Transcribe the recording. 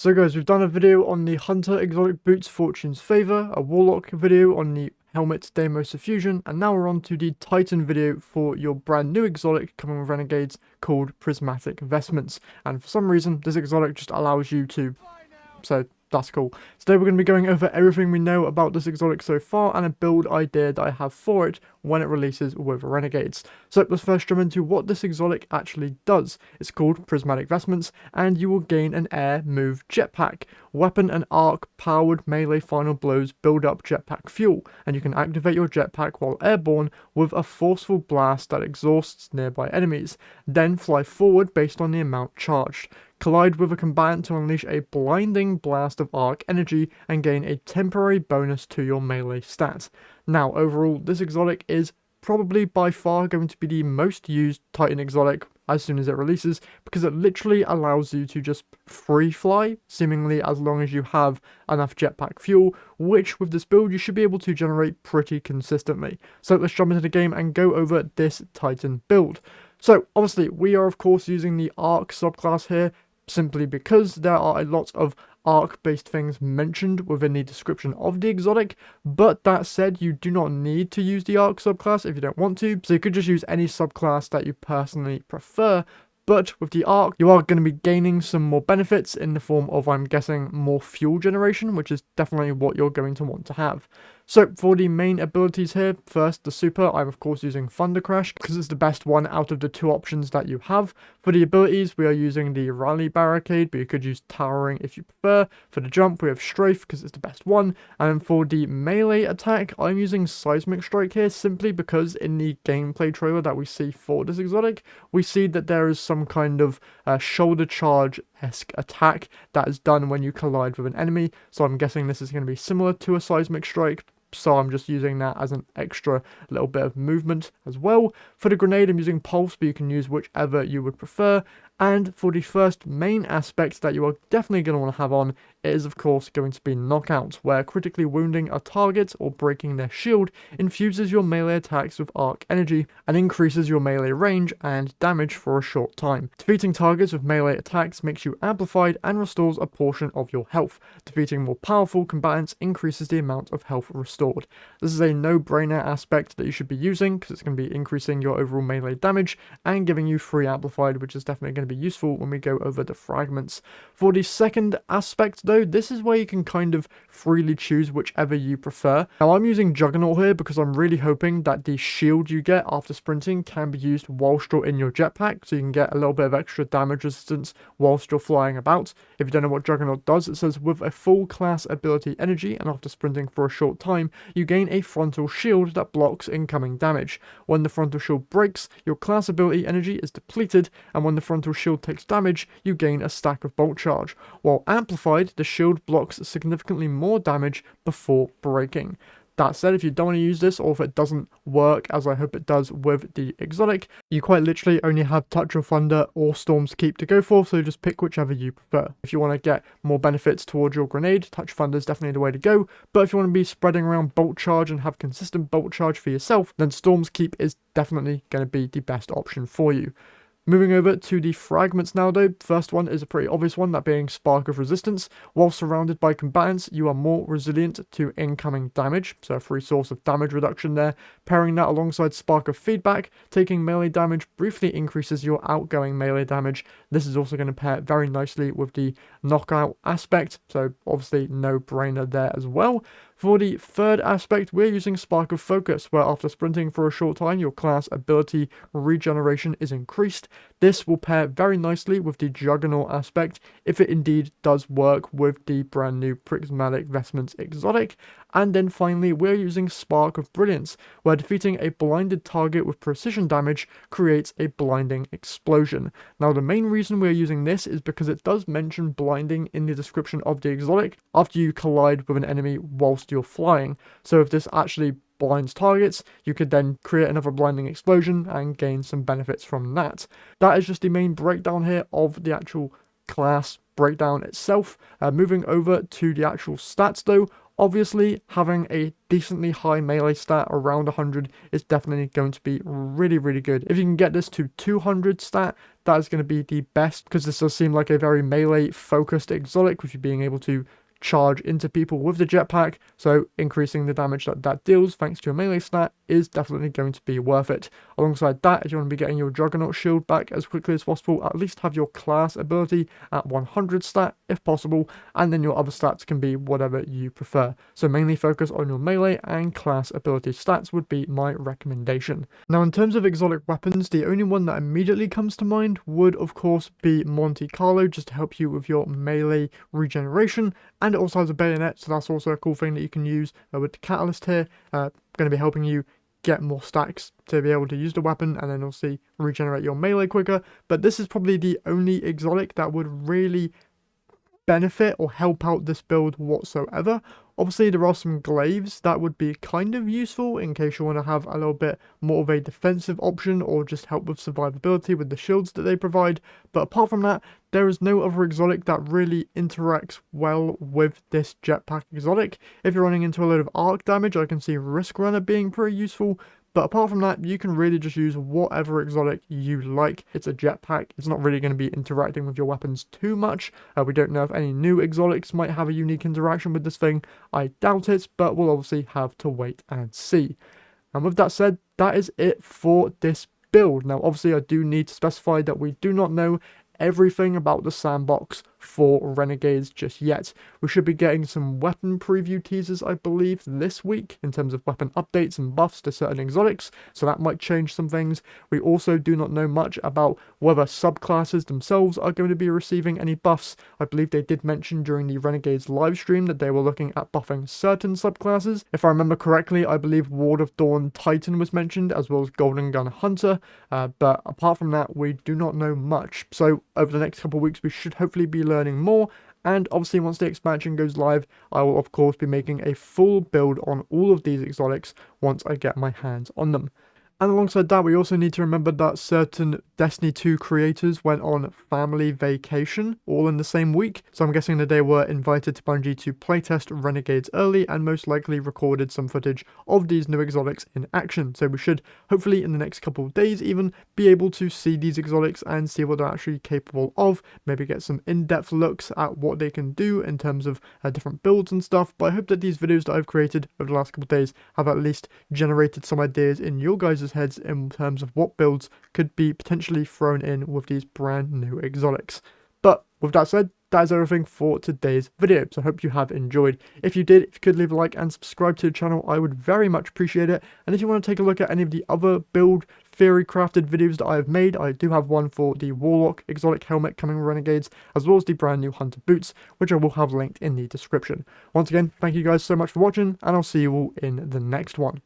So guys, we've done a video on the Hunter Exotic Boots Fortune's Favor, a Warlock video on the Helmet Deimos Effusion, and now we're on to the Titan video for your brand new exotic coming with Renegades called Prismatic Vestments. And for some reason, this exotic just allows you to... So that's cool. Today we're going to be going over everything we know about this exotic so far and a build idea that I have for it when it releases with Renegades. So let's first jump into what this exotic actually does. It's called Prismatic Vestments, and you will gain an air move jetpack. Weapon and arc powered melee final blows build up jetpack fuel, and you can activate your jetpack while airborne with a forceful blast that exhausts nearby enemies. Then fly forward based on the amount charged. Collide with a combatant to unleash a blinding blast of arc energy and gain a temporary bonus to your melee stat. Now, overall, this exotic is probably by far going to be the most used Titan exotic as soon as it releases, because it literally allows you to just free fly, seemingly as long as you have enough jetpack fuel, which with this build you should be able to generate pretty consistently. So let's jump into the game and go over this Titan build. So obviously we are of course using the arc subclass here, simply because there are a lot of arc-based things mentioned within the description of the exotic, but that said, you do not need to use the arc subclass if you don't want to, so you could just use any subclass that you personally prefer. But with the arc, you are going to be gaining some more benefits in the form of, I'm guessing, more fuel generation, which is definitely what you're going to want to have. So for the main abilities here, first the super, I'm of course using Thunder Crash because it's the best one out of the two options that you have. For the abilities, we are using the Rally Barricade, but you could use Towering if you prefer. For the jump, we have Strafe because it's the best one. And for the melee attack, I'm using Seismic Strike here simply because in the gameplay trailer that we see for this exotic, we see that there is some kind of shoulder charge-esque attack that is done when you collide with an enemy. So I'm guessing this is going to be similar to a Seismic Strike. So I'm just using that as an extra little bit of movement as well. For the grenade, I'm using Pulse, but you can use whichever you would prefer. And for the first main aspect that you are definitely going to want to have on, it is of course going to be Knockout, where critically wounding a target or breaking their shield infuses your melee attacks with arc energy and increases your melee range and damage for a short time. Defeating targets with melee attacks makes you amplified and restores a portion of your health. Defeating more powerful combatants increases the amount of health restored. This is a no-brainer aspect that you should be using because it's going to be increasing your overall melee damage and giving you free amplified, which is definitely going to be useful when we go over the fragments. For the second aspect though, this is where you can kind of freely choose whichever you prefer. Now I'm using Juggernaut here because I'm really hoping that the shield you get after sprinting can be used whilst you're in your jetpack, so you can get a little bit of extra damage resistance whilst you're flying about. If you don't know what Juggernaut does, it says with a full class ability energy and after sprinting for a short time, you gain a frontal shield that blocks incoming damage. When the frontal shield breaks, your class ability energy is depleted, and when the frontal shield takes damage, you gain a stack of bolt charge. While amplified, the shield blocks significantly more damage before breaking. That said, if you don't want to use this, or if it doesn't work as I hope it does with the exotic, you quite literally only have Touch of Thunder or Storm's Keep to go for, so just pick whichever you prefer. If you want to get more benefits towards your grenade, Touch of Thunder is definitely the way to go, but if you want to be spreading around Bolt Charge and have consistent Bolt Charge for yourself, then Storm's Keep is definitely going to be the best option for you. Moving over to the fragments now though, first one is a pretty obvious one, that being Spark of Resistance. While surrounded by combatants, you are more resilient to incoming damage, so a free source of damage reduction there. Pairing that alongside Spark of Feedback, taking melee damage briefly increases your outgoing melee damage. This is also going to pair very nicely with the knockout aspect, so obviously no brainer there as well. For the third aspect, we're using Spark of Focus, where after sprinting for a short time, your class ability regeneration is increased. This will pair very nicely with the Juggernaut aspect, if it indeed does work with the brand new Prismatic Vestments exotic. And then finally, we're using Spark of Brilliance, where defeating a blinded target with precision damage creates a blinding explosion. Now, the main reason we're using this is because it does mention blinding in the description of the exotic after you collide with an enemy whilst you're flying. So if this actually blinds targets, you could then create another blinding explosion and gain some benefits from that. That is just the main breakdown here of the actual class breakdown itself. Moving over to the actual stats though, Obviously, having a decently high melee stat around 100 is definitely going to be really, really good. If you can get this to 200 stat, that is going to be the best, because this does seem like a very melee focused exotic, with you being able to charge into people with the jetpack, so increasing the damage that deals thanks to your melee stat is definitely going to be worth it. Alongside that, if you want to be getting your Juggernaut shield back as quickly as possible, at least have your class ability at 100 stat if possible, and then your other stats can be whatever you prefer. So mainly focus on your melee and class ability stats would be my recommendation. Now in terms of exotic weapons, the only one that immediately comes to mind would of course be Monte Carlo, just to help you with your melee regeneration, and it also has a bayonet, so that's also a cool thing that you can use with the catalyst here. Going to be helping you get more stacks to be able to use the weapon, and then obviously regenerate your melee quicker. But this is probably the only exotic that would really benefit or help out this build whatsoever. Obviously there are some glaives that would be kind of useful in case you want to have a little bit more of a defensive option, or just help with survivability with the shields that they provide. But apart from that, there is no other exotic that really interacts well with this jetpack exotic. If you're running into a load of arc damage, I can see Risk Runner being pretty useful. But apart from that, you can really just use whatever exotic you like. It's a jetpack. It's not really going to be interacting with your weapons too much. We don't know if any new exotics might have a unique interaction with this thing. I doubt it, but we'll obviously have to wait and see. And with that said, that is it for this build. Now, obviously, I do need to specify that we do not know everything about the sandbox for Renegades just yet. We should be getting some weapon preview teasers, I believe, this week in terms of weapon updates and buffs to certain exotics, so that might change some things. We also do not know much about whether subclasses themselves are going to be receiving any buffs. I believe they did mention during the Renegades livestream that they were looking at buffing certain subclasses. If I remember correctly, I believe Ward of Dawn Titan was mentioned, as well as Golden Gun Hunter, but apart from that, we do not know much. So over the next couple of weeks, we should hopefully be learning more, and obviously once the expansion goes live, I will of course be making a full build on all of these exotics once I get my hands on them. And alongside that, we also need to remember that certain Destiny 2 creators went on family vacation all in the same week. So I'm guessing that they were invited to Bungie to playtest Renegades early, and most likely recorded some footage of these new exotics in action. So we should hopefully in the next couple of days even be able to see these exotics and see what they're actually capable of. Maybe get some in-depth looks at what they can do in terms of different builds and stuff. But I hope that these videos that I've created over the last couple of days have at least generated some ideas in your guys' heads in terms of what builds could be potentially thrown in with these brand new exotics. But with that said, that is everything for today's video, so I hope you have enjoyed. If you did, if you could leave a like and subscribe to the channel, I would very much appreciate it. And if you want to take a look at any of the other build theory crafted videos that I have made, I do have one for the Warlock exotic helmet coming with Renegades, as well as the brand new Hunter boots, which I will have linked in the description. Once again, thank you guys so much for watching, and I'll see you all in the next one.